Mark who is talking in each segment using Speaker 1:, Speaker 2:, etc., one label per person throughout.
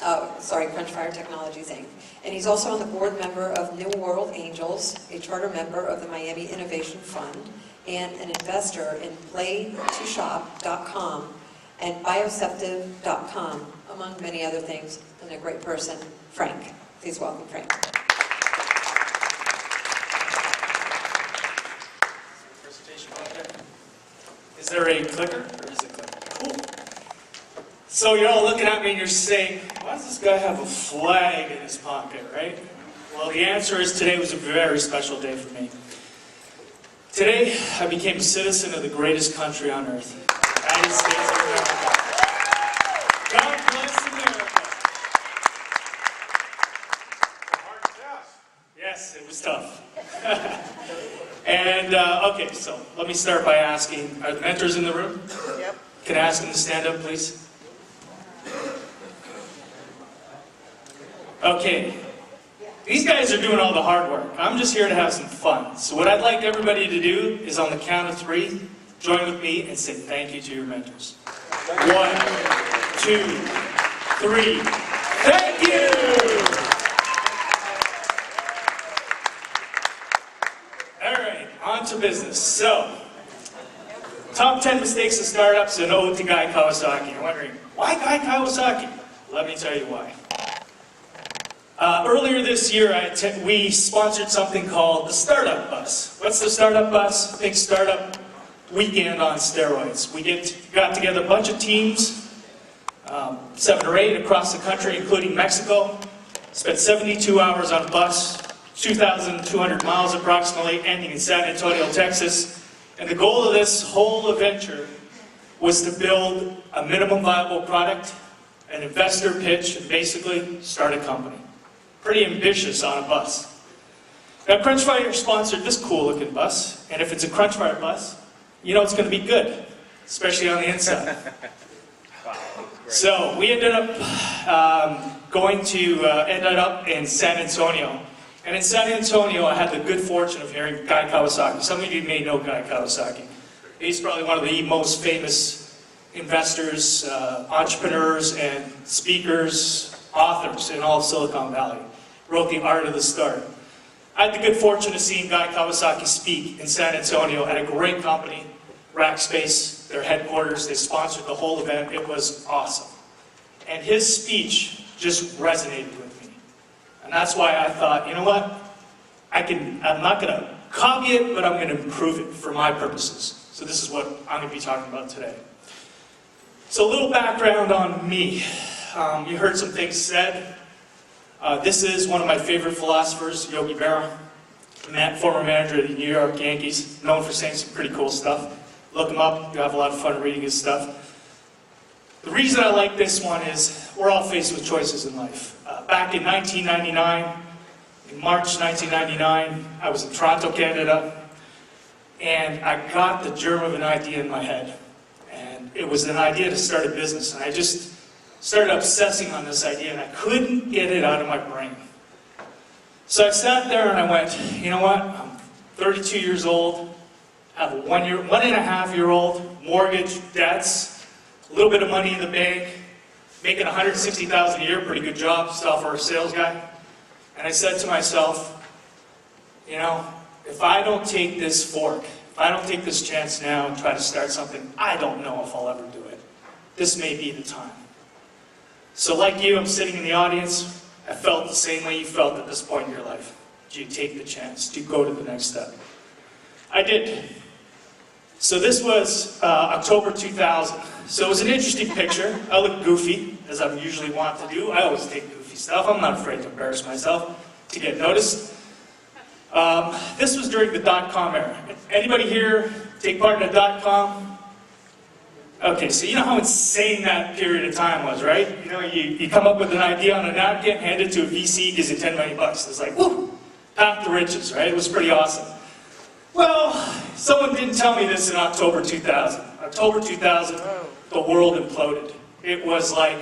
Speaker 1: Crunchfire Technologies, Inc. And he's also on the board member of New World Angels, a charter member of the Miami Innovation Fund, and an investor in Play2Shop.com and Bioceptive.com, among many other things, and a great person, Frank. Please welcome Frank.
Speaker 2: Is there a clicker, or is it clicker? Cool. So you're all looking at me and you're saying, why does this guy have a flag in his pocket, right? Well, the answer is today was a very special day for me. Today, I became a citizen of the greatest country on earth, the United States of America. God bless America.
Speaker 3: Hard test.
Speaker 2: Yes, it was tough. And, okay, so let me start by asking, are the mentors in the room?
Speaker 4: Yep.
Speaker 2: Can I ask them to stand up, please? Okay. These guys are doing all the hard work. I'm just here to have some fun. So what I'd like everybody to do is on the count of 3, join with me and say thank you to your mentors. 1, 2, 3. Thank you! On to business. So, top 10 mistakes of startups and ode to Guy Kawasaki. You're wondering, why Guy Kawasaki? Let me tell you why. Earlier this year, we sponsored something called the Startup Bus. What's the Startup Bus? Think Startup Weekend on steroids. We got together a bunch of teams, 7 or 8 across the country, including Mexico. Spent 72 hours on a bus. 2,200 miles approximately, ending in San Antonio, Texas. And the goal of this whole adventure was to build a minimum viable product, an investor pitch, and basically start a company. Pretty ambitious on a bus. Now, Crunchfire sponsored this cool looking bus, and if it's a Crunchfire bus, you know it's going to be good, especially on the inside. So we ended up ended up in San Antonio. And in San Antonio, I had the good fortune of hearing Guy Kawasaki. Some of you may know Guy Kawasaki. He's probably one of the most famous investors, entrepreneurs, and speakers, authors in all of Silicon Valley. Wrote The Art of the Start. I had the good fortune of seeing Guy Kawasaki speak in San Antonio at a great company, Rackspace, their headquarters. They sponsored the whole event. It was awesome. And his speech just resonated with me. And that's why I thought, you know what? I'm not going to copy it, but I'm going to improve it for my purposes. So this is what I'm going to be talking about today. So a little background on me. You heard some things said. This is one of my favorite philosophers, Yogi Berra, former manager of the New York Yankees, known for saying some pretty cool stuff. Look him up. You'll have a lot of fun reading his stuff. The reason I like this one is we're all faced with choices in life. Back in 1999, in March 1999, I was in Toronto, Canada, and I got the germ of an idea in my head. And it was an idea to start a business, and I just started obsessing on this idea, and I couldn't get it out of my brain. So I sat there and I went, you know what? I'm 32 years old, have a 1.5-year-old, mortgage, debts, a little bit of money in the bank, making $160,000 a year, pretty good job, software sales guy. And I said to myself, you know, if I don't take this fork, if I don't take this chance now and try to start something, I don't know if I'll ever do it. This may be the time. So like you, I'm sitting in the audience. I felt the same way you felt at this point in your life. Do you take the chance? Do you go to the next step? I did. So this was October 2000. So it was an interesting picture. I look goofy, as I usually want to do. I always take goofy stuff. I'm not afraid to embarrass myself to get noticed. This was during the dot-com era. Anybody here take part in the dot-com? Okay, so you know how insane that period of time was, right? You know, you come up with an idea on a napkin, hand it to a VC, gives you $10 million. It's like, woo, path to riches, right? It was pretty awesome. Well, someone didn't tell me this in October 2000. October 2000, the world imploded. It was like,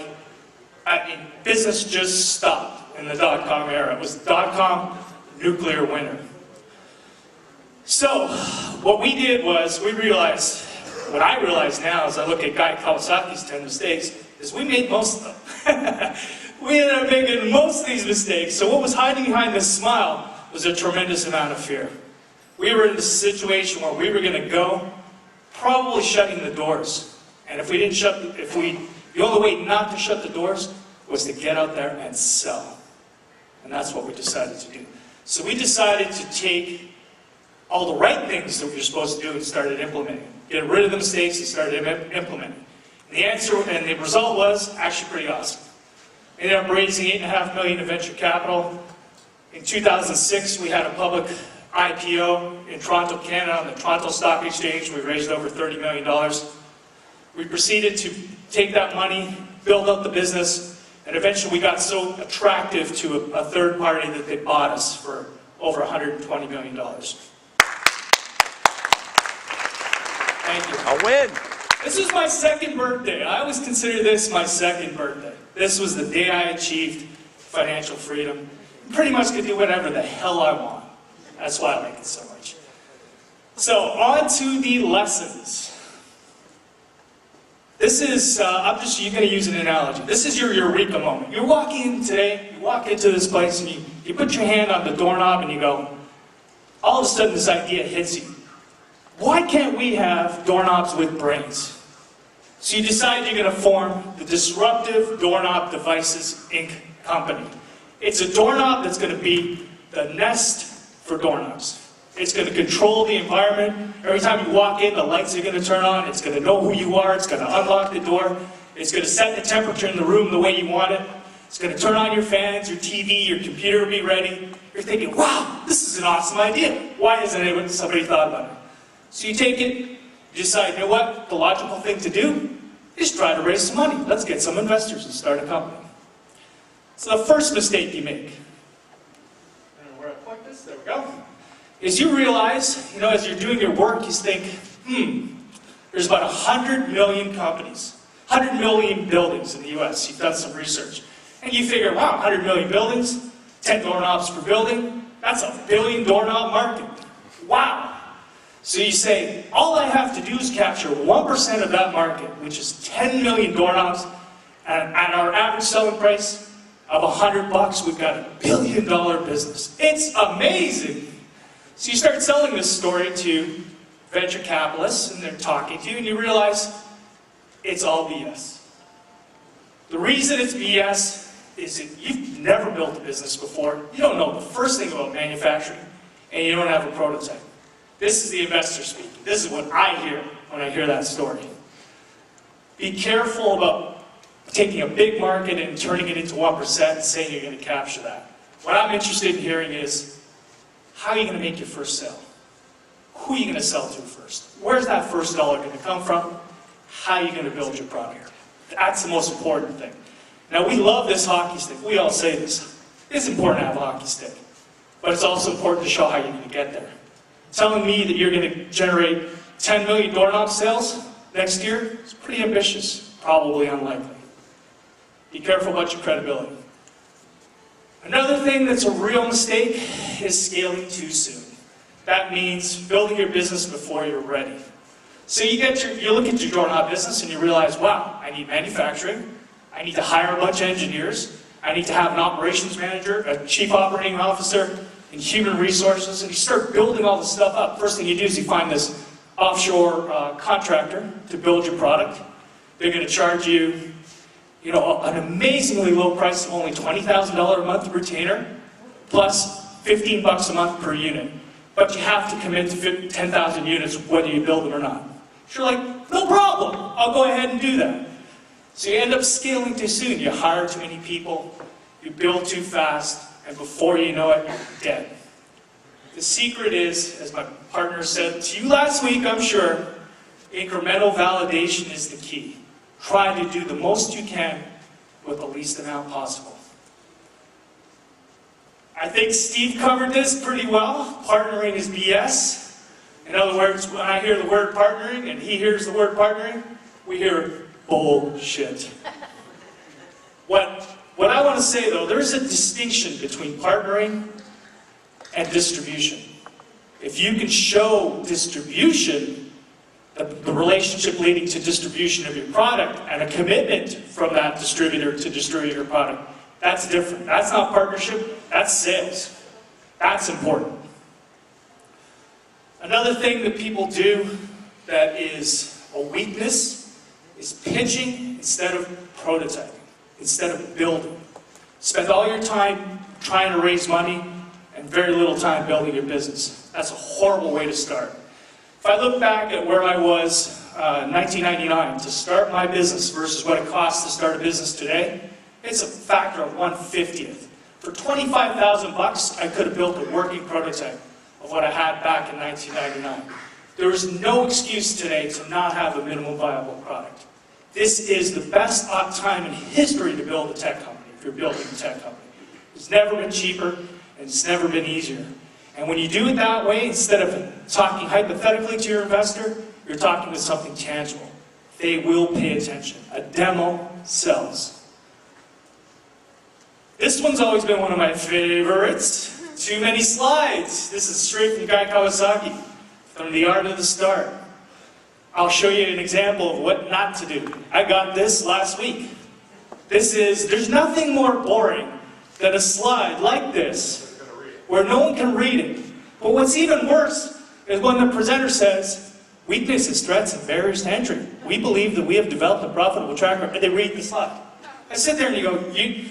Speaker 2: business just stopped in the dot-com era. It was dot-com nuclear winter. So, what we did was, we realized, what I realize now as I look at Guy Kawasaki's 10 mistakes, is we made most of them. We making most of these mistakes. So what was hiding behind this smile was a tremendous amount of fear. We were in a situation where we were going to go, probably shutting the doors. And if we didn't the only way not to shut the doors was to get out there and sell. And that's what we decided to do. So we decided to take all the right things that we were supposed to do and started implementing. Get rid of the mistakes and started implementing. And the answer and the result was actually pretty awesome. We ended up raising $8.5 million in venture capital. In 2006, we had a public IPO in Toronto, Canada, on the Toronto Stock Exchange. We raised over $30 million. We proceeded to take that money, build up the business, and eventually we got so attractive to a third party that they bought us for over $120 million. Thank you.
Speaker 4: A win.
Speaker 2: This was my second birthday. I always consider this my second birthday. This was the day I achieved financial freedom. Pretty much could do whatever the hell I want. That's why I like it so much. So, on to the lessons. This is, I'm just going to use an analogy. This is your eureka moment. You're walking in today, you walk into this place and you put your hand on the doorknob and you go, all of a sudden this idea hits you. Why can't we have doorknobs with brains? So you decide you're going to form the Disruptive Doorknob Devices, Inc. company. It's a doorknob that's going to be the Nest for doorknobs. It's going to control the environment. Every time you walk in, the lights are going to turn on. It's going to know who you are. It's going to unlock the door. It's going to set the temperature in the room the way you want it. It's going to turn on your fans, your TV, your computer will be ready. You're thinking, wow, this is an awesome idea. Why hasn't somebody thought about it? So you take it, you decide, you know what, the logical thing to do is try to raise some money. Let's get some investors and start a company. So the first mistake you make, I don't know where I plug this, there we go, is you realize, you know, as you're doing your work, you think, there's about 100 million companies, 100 million buildings in the US. You've done some research. And you figure, wow, 100 million buildings, 10 doorknobs per building, that's a $1 billion doorknob market. Wow. So you say, all I have to do is capture 1% of that market, which is 10 million doorknobs, and at our average selling price of $100, we've got $1 billion business. It's amazing. So you start selling this story to venture capitalists, and they're talking to you, and you realize it's all BS. The reason it's BS is that you've never built a business before, you don't know the first thing about manufacturing, and you don't have a prototype. This is the investor speaking. This is what I hear when I hear that story. Be careful about taking a big market and turning it into 1% and saying you're going to capture that. What I'm interested in hearing is, how are you going to make your first sale? Who are you going to sell to first? Where's that first dollar going to come from? How are you going to build your product? That's the most important thing. Now, we love this hockey stick. We all say this. It's important to have a hockey stick. But it's also important to show how you're going to get there. Telling me that you're going to generate 10 million doorknob sales next year is pretty ambitious, probably unlikely. Be careful about your credibility. Another thing that's a real mistake is scaling too soon. That means building your business before you're ready. So you look at your doorknob business and you realize, wow, I need manufacturing, I need to hire a bunch of engineers, I need to have an operations manager, a chief operating officer, and human resources, and you start building all this stuff up. First thing you do is you find this offshore contractor to build your product. They're going to charge you, an amazingly low price of only $20,000 a month retainer, plus $15 a month per unit. But you have to commit to 10,000 units whether you build them or not. So you're like, no problem, I'll go ahead and do that. So you end up scaling too soon. You hire too many people, you build too fast, and before you know it, you're dead. The secret is, as my partner said to you last week, I'm sure, incremental validation is the key. Try to do the most you can with the least amount possible. I think Steve covered this pretty well. Partnering is BS. In other words, when I hear the word partnering and he hears the word partnering, we hear bullshit. What I want to say, though, there's a distinction between partnering and distribution. If you can show distribution, the relationship leading to distribution of your product, and a commitment from that distributor to distribute your product, That's different. That's not partnership, that's sales. That's important. Another thing that people do that is a weakness is pitching instead of prototyping, instead of building. Spend all your time trying to raise money and very little time building your business. That's a horrible way to start. If I look back at where I was in 1999 to start my business versus what it costs to start a business today, it's a factor of 1/50th. For 25,000 bucks, I could have built a working prototype of what I had back in 1999. There is no excuse today to not have a minimum viable product. This is the best time in history to build a tech company, if you're building a tech company. It's never been cheaper, and it's never been easier. And when you do it that way, instead of talking hypothetically to your investor, you're talking with something tangible. They will pay attention. A demo sells. This one's always been one of my favorites. Too many slides. This is straight from Guy Kawasaki, from The Art of the Start. I'll show you an example of what not to do. I got this last week. There's nothing more boring than a slide like this, where no one can read it. But what's even worse is when the presenter says, weaknesses, threats, and barriers to entry. We believe that we have developed a profitable track record. And they read the slide. I sit there and you go,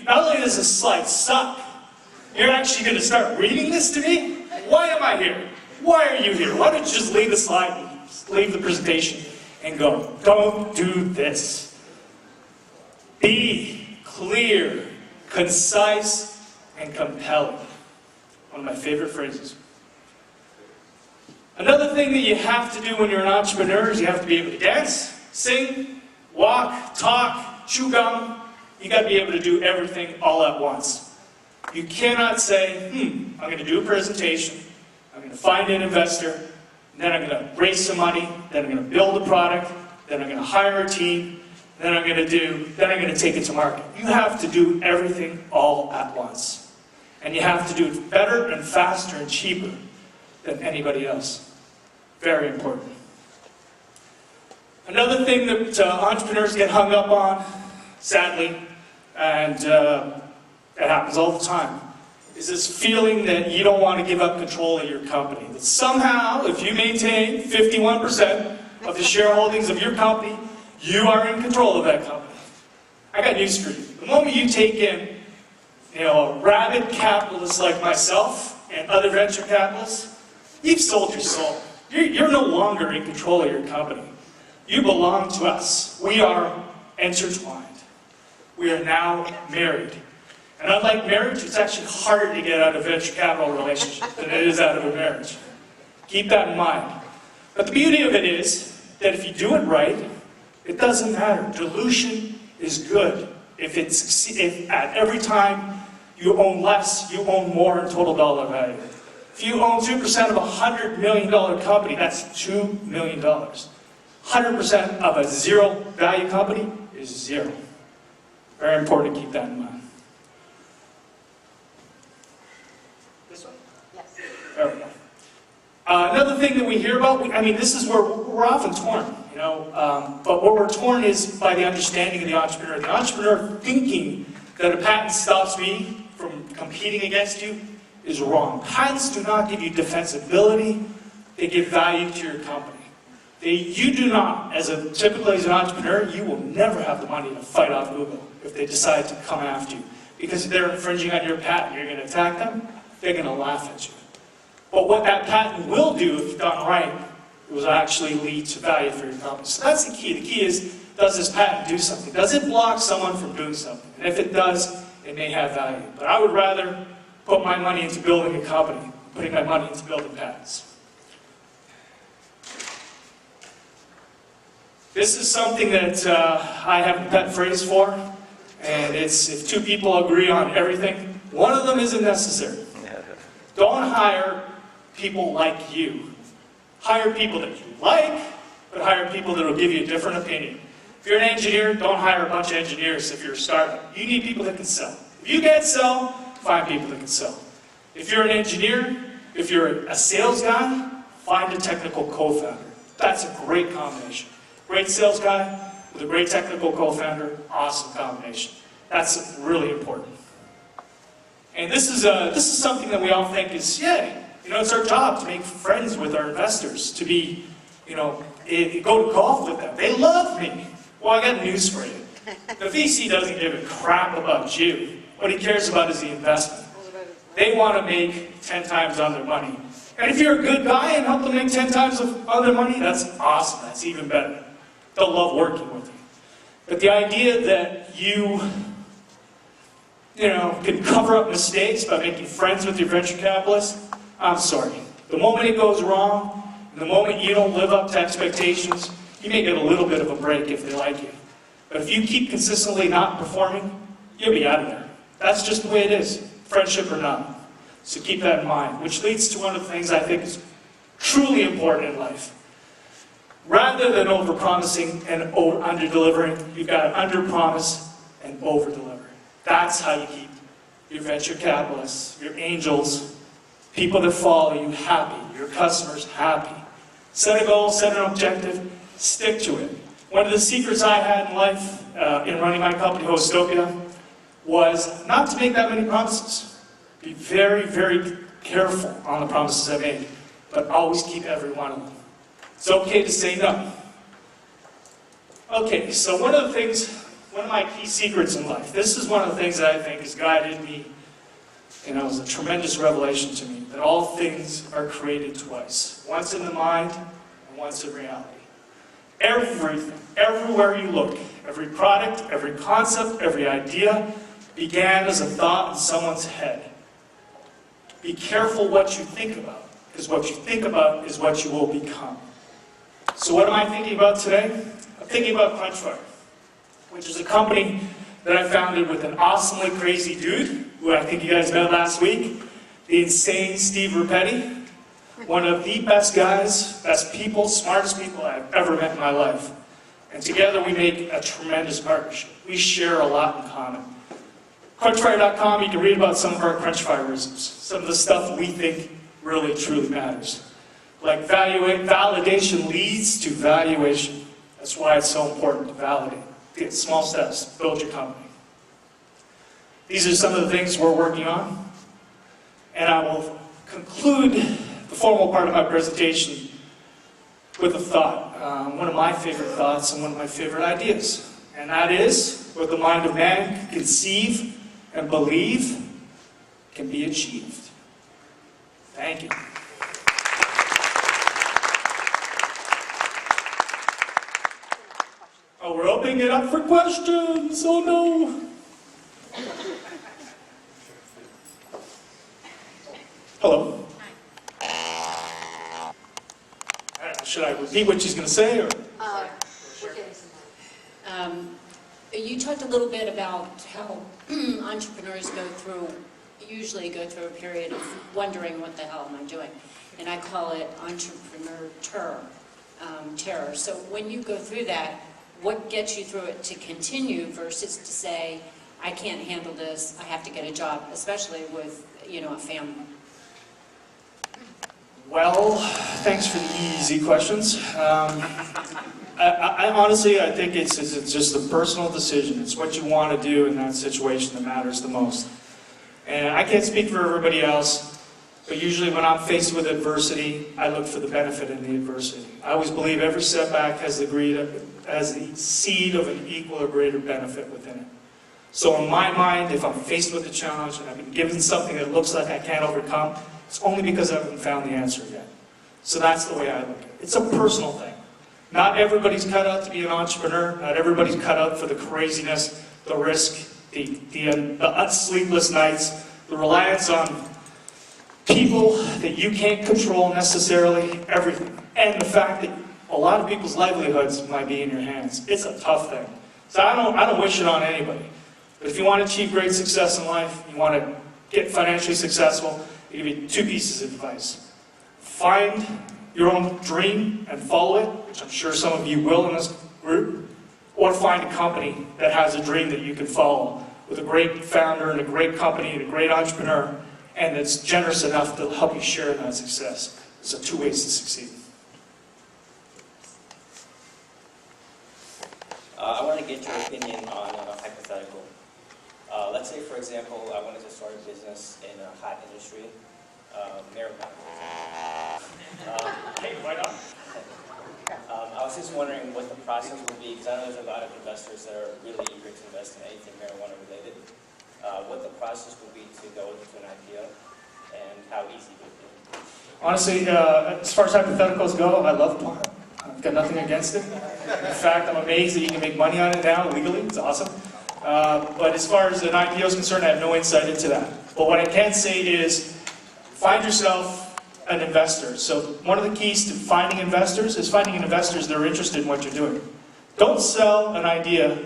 Speaker 2: not only does this slide suck, you're actually going to start reading this to me? Why am I here? Why are you here? Why don't you just leave the slide, leave the presentation, and go? Don't do this. Be clear, concise, and compelling. One of my favorite phrases. Another thing that you have to do when you're an entrepreneur is you have to be able to dance, sing, walk, talk, chew gum. You got to be able to do everything all at once. You cannot say, I'm going to do a presentation, I'm going to find an investor, then I'm going to raise some money, then I'm going to build a product, then I'm going to hire a team, then I'm going to take it to market. You have to do everything all at once. And you have to do it better and faster and cheaper than anybody else. Very important. Another thing that entrepreneurs get hung up on, sadly, and it happens all the time, is this feeling that you don't want to give up control of your company. That somehow, if you maintain 51% of the shareholdings of your company, you are in control of that company. I got news for you. The moment you take in, a rabid capitalist like myself and other venture capitalists, you've sold your soul. You're no longer in control of your company. You belong to us. We are intertwined. We are now married. And unlike marriage, it's actually harder to get out of a venture capital relationship than it is out of a marriage. Keep that in mind. But the beauty of it is that if you do it right, it doesn't matter. Dilution is good. If at every time you own less, you own more in total dollar value. If you own 2% of a $100 million company, that's $2 million. 100% of a zero value company is zero. Very important to keep that in mind. This one?
Speaker 4: Yes.
Speaker 2: There we go. Another thing that we hear about, this is where we're often torn, but where we're torn is by the understanding of the entrepreneur. The entrepreneur thinking that a patent stops me from competing against you is wrong. Patents do not give you defensibility, they give value to your company. You do not, typically as an entrepreneur, you will never have the money to fight off Google if they decide to come after you. Because if they're infringing on your patent, you're going to attack them, they're going to laugh at you. But what that patent will do, if done right, it will actually lead to value for your company. So that's the key. The key is, does this patent do something? Does it block someone from doing something? And if it does, it may have value. But I would rather put my money into building a company, putting my money into building patents. This is something that I have a pet phrase for, and it's if two people agree on everything, one of them isn't necessary. Don't hire people like you. Hire people that you like, but hire people that will give you a different opinion. If you're an engineer, don't hire a bunch of engineers if you're a startup. You need people that can sell. If you can't sell, find people that can sell. If you're an engineer, if you're a sales guy, find a technical co-founder. That's a great combination. Great sales guy with a great technical co-founder, awesome combination. That's really important. And this is something that we all think is, yeah, it's our job to make friends with our investors, to be, go to golf with them. They love me. Well, I got news for you. The VC doesn't give a crap about you. What he cares about is the investment. They want to make 10 times on their money. And if you're a good guy and help them make 10 times on their money, that's awesome. That's even better. They'll love working with you. But the idea that you can cover up mistakes by making friends with your venture capitalists, I'm sorry. The moment it goes wrong, and the moment you don't live up to expectations, you may get a little bit of a break if they like you. But if you keep consistently not performing, you'll be out of there. That's just the way it is, friendship or not. So keep that in mind, which leads to one of the things I think is truly important in life. Rather than over-promising and under-delivering, you've got to under-promise and over-deliver. That's how you keep your venture capitalists, your angels, people that follow you happy, your customers happy. Set a goal, set an objective, stick to it. One of the secrets I had in life, in running my company, Hostopia, was not to make that many promises. Be very, very careful on the promises I made, but always keep every one of them. It's okay to say no. Okay, so one of my key secrets in life, this is one of the things that I think has guided me, it was a tremendous revelation to me, that all things are created twice. Once in the mind, and once in reality. Everything, everywhere you look, every product, every concept, every idea, began as a thought in someone's head. Be careful what you think about, because what you think about is what you will become. So what am I thinking about today? I'm thinking about Crunchfire, which is a company that I founded with an awesomely crazy dude, who I think you guys met last week, the insane Steve Rupetti, one of the best guys, best people, smartest people I've ever met in my life. And together we make a tremendous partnership. We share a lot in common. Crunchfire.com, you can read about some of our Crunchfireisms, some of the stuff we think really, truly matters. Like validation leads to valuation. That's why it's so important to validate. Get small steps, build your company. These are some of the things we're working on. And I will conclude the formal part of my presentation with a thought. One of my favorite thoughts and one of my favorite ideas. And that is, what the mind of man can conceive and believe can be achieved. Thank you. Oh, we're opening it up for questions. Oh no. Hello. Should I repeat what she's going to say? Or?
Speaker 4: You talked a little bit about how entrepreneurs usually go through a period of wondering, what the hell am I doing? And I call it entrepreneur terror. So when you go through that, what gets you through it to continue versus to say, I can't handle this, I have to get a job, especially with, a family?
Speaker 2: Well, thanks for the easy questions. I honestly, I think it's just a personal decision. It's what you want to do in that situation that matters the most. And I can't speak for everybody else, but usually when I'm faced with adversity, I look for the benefit in the adversity. I always believe every setback has the seed of an equal or greater benefit within it. So in my mind, if I'm faced with a challenge and I've been given something that looks like I can't overcome, it's only because I haven't found the answer yet. So that's the way I look at it. It's a personal thing. Not everybody's cut out to be an entrepreneur. Not everybody's cut out for the craziness, the risk, the sleepless nights, the reliance on people that you can't control necessarily, everything. And the fact that a lot of people's livelihoods might be in your hands. It's a tough thing. So I don't wish it on anybody. But if you want to achieve great success in life, you want to get financially successful, I give you two pieces of advice. Find your own dream and follow it, which I'm sure some of you will in this group, or find a company that has a dream that you can follow with a great founder and a great company and a great entrepreneur, and that's generous enough to help you share in that success. There's two ways to succeed.
Speaker 5: I want to get your opinion on a hypothetical. Let's say, for example, example, I wanted to start a business in a hat industry, marijuana.
Speaker 2: Hey, why not?
Speaker 5: I was just wondering what the process would be, because I know there's a lot of investors that are really eager to invest in anything marijuana related. What the process would be to go into an IPO, and how easy it would be.
Speaker 2: Honestly, as far as hypotheticals go, I love pot. I've got nothing against it. In fact, I'm amazed that you can make money on it now legally. It's awesome. But as far as an IPO is concerned, I have no insight into that. But what I can say is, find yourself an investor. So one of the keys to finding investors is finding investors that are interested in what you're doing. Don't sell an idea,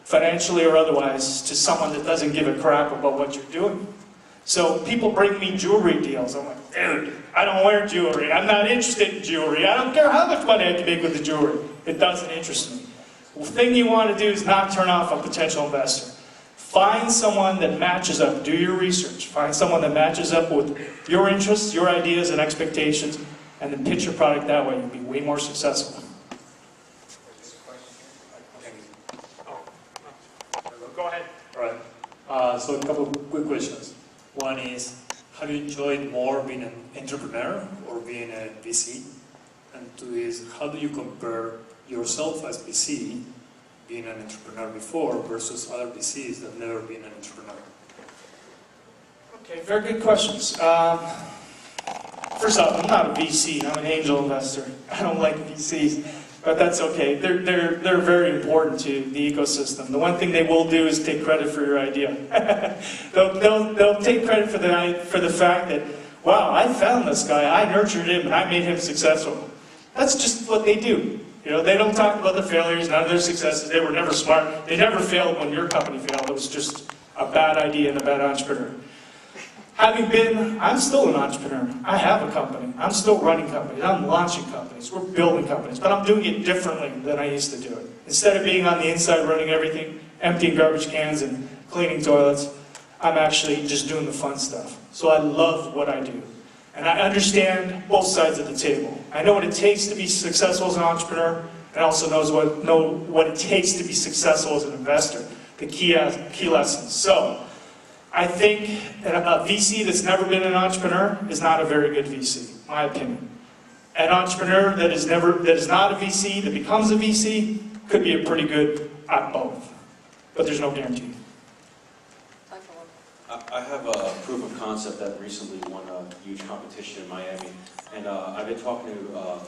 Speaker 2: financially or otherwise, to someone that doesn't give a crap about what you're doing. So people bring me jewelry deals. I'm like, dude, I don't wear jewelry. I'm not interested in jewelry. I don't care how much money I can make with the jewelry. It doesn't interest me. The thing you want to do is not turn off a potential investor. Find someone that matches up. Do your research. Find someone that matches up with your interests, your ideas, and expectations, and then pitch your product that way. You'll be way more successful.
Speaker 6: Go ahead.
Speaker 7: All right. So a couple of quick questions. One is, have you enjoyed more being an entrepreneur or being a VC? And two is, how do you compare yourself as VC, being an entrepreneur before, versus other VCs that have never been an entrepreneur?
Speaker 2: Okay, very good questions. First off, I'm not a VC. I'm an angel investor. I don't like VCs, but that's okay. They're very important to the ecosystem. The one thing they will do is take credit for your idea. they'll take credit for the fact that, wow, I found this guy, I nurtured him, and I made him successful. That's just what they do. You know, they don't talk about the failures, none of their successes. They were never smart. They never failed when your company failed. It was just a bad idea and a bad entrepreneur. I'm still an entrepreneur. I have a company. I'm still running companies. I'm launching companies. We're building companies. But I'm doing it differently than I used to do it. Instead of being on the inside running everything, emptying garbage cans and cleaning toilets, I'm actually just doing the fun stuff. So I love what I do. And I understand both sides of the table. I know what it takes to be successful as an entrepreneur, and also know what it takes to be successful as an investor. The key lessons. So, I think a VC that's never been an entrepreneur is not a very good VC, my opinion. An entrepreneur that is not a VC, that becomes a VC, could be a pretty good at both. But there's no guarantee.
Speaker 8: I have a proof of concept that recently won a huge competition in Miami, and I've been talking to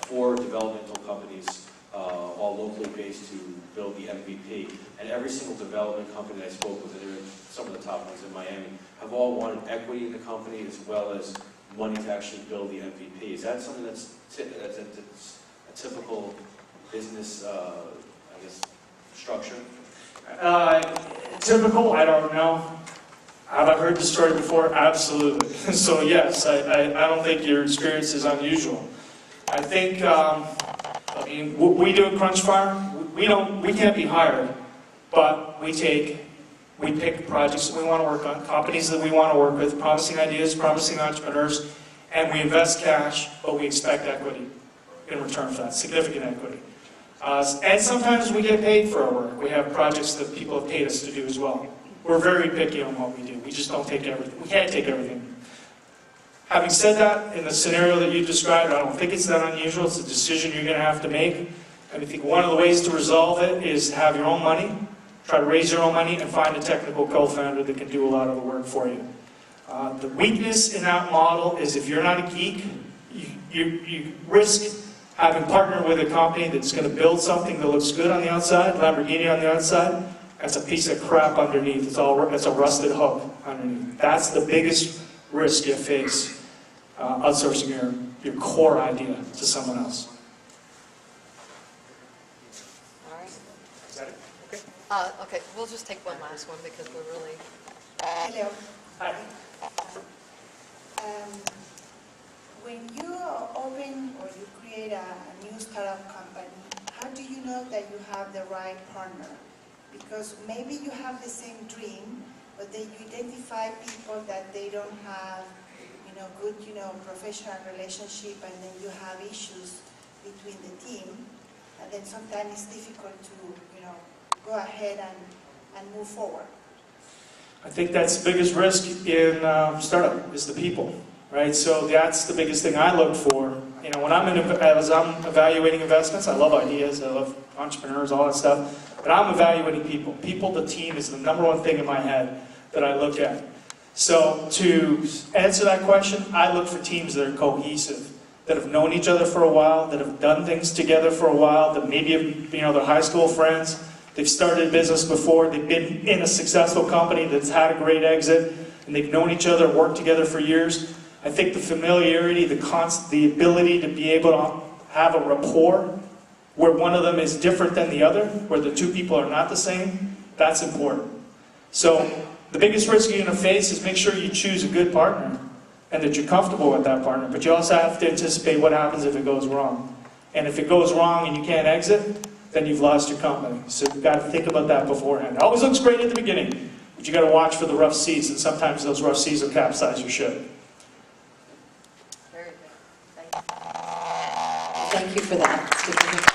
Speaker 8: 4 developmental companies, all locally based, to build the MVP. And every single development company that I spoke with, and they're some of the top ones in Miami, have all wanted equity in the company as well as money to actually build the MVP. Is that something that's a typical business, I guess, structure?
Speaker 2: Typical, I don't know. Have I heard the story before? Absolutely. So yes, I don't think your experience is unusual. I think, I mean, what we do at Crunchfire, we can't be hired, but we pick projects that we want to work on, companies that we want to work with, promising ideas, promising entrepreneurs, and we invest cash, but we expect equity in return for that, significant equity. And sometimes we get paid for our work. We have projects that people have paid us to do as well. We're very picky on what we do. We just don't take everything. We can't take everything. Having said that, in the scenario that you described, I don't think it's that unusual. It's a decision you're going to have to make. And I think one of the ways to resolve it is to have your own money, try to raise your own money, and find a technical co-founder that can do a lot of the work for you. The weakness in that model is if you're not a geek, you risk having partnered with a company that's going to build something that looks good on the outside, Lamborghini on the outside. That's a piece of crap underneath. It's a rusted hook underneath. That's the biggest risk you face, outsourcing your core idea to someone else.
Speaker 1: All right.
Speaker 2: Is that it? Okay.
Speaker 1: Okay, we'll just take one last one because we're really...
Speaker 9: Hello.
Speaker 2: Hi.
Speaker 9: When you open or you create a new startup company, how do you know that you have the right partner? Because maybe you have the same dream, but then you identify people that they don't have, good, professional relationship, and then you have issues between the team, and then sometimes it's difficult to, go ahead and move forward.
Speaker 2: I think that's the biggest risk in startup is the people, right? So that's the biggest thing I look for. You know, when as I'm evaluating investments, I love ideas, I love entrepreneurs, all that stuff, but I'm evaluating people. People, the team is the number one thing in my head that I look at. So to answer that question, I look for teams that are cohesive, that have known each other for a while, that have done things together for a while, that maybe have, you know, they're high school friends, they've started a business before, they've been in a successful company that's had a great exit, and they've known each other, worked together for years. I think the familiarity, the ability to be able to have a rapport where one of them is different than the other, where the two people are not the same, that's important. So the biggest risk you're going to face is make sure you choose a good partner and that you're comfortable with that partner, but you also have to anticipate what happens if it goes wrong. And if it goes wrong and you can't exit, then you've lost your company. So you've got to think about that beforehand. It always looks great at the beginning, but you got to watch for the rough seas, and sometimes those rough seas will capsize your ship.
Speaker 4: Very good. Thank you.
Speaker 1: Thank you for that.